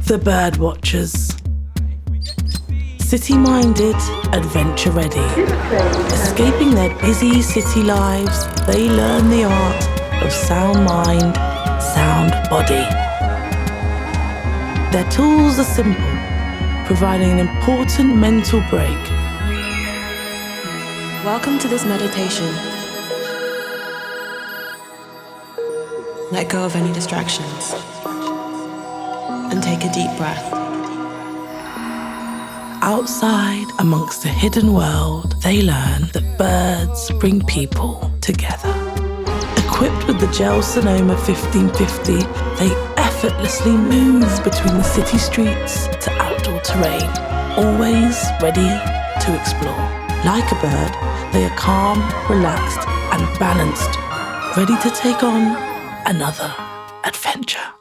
The bird watchers. City-minded, adventure-ready. Escaping their busy city lives, they learn the art of sound mind, sound body. Their tools are simple, providing an important mental break. Welcome to this meditation. Let go of any distractions and take a deep breath. Outside, amongst the hidden world, they learn that birds bring people together. Equipped with the Gel-Sonoma 1550, they effortlessly move between the city streets to outdoor terrain, always ready to explore. Like a bird, they are calm, relaxed, and balanced, ready to take on another adventure.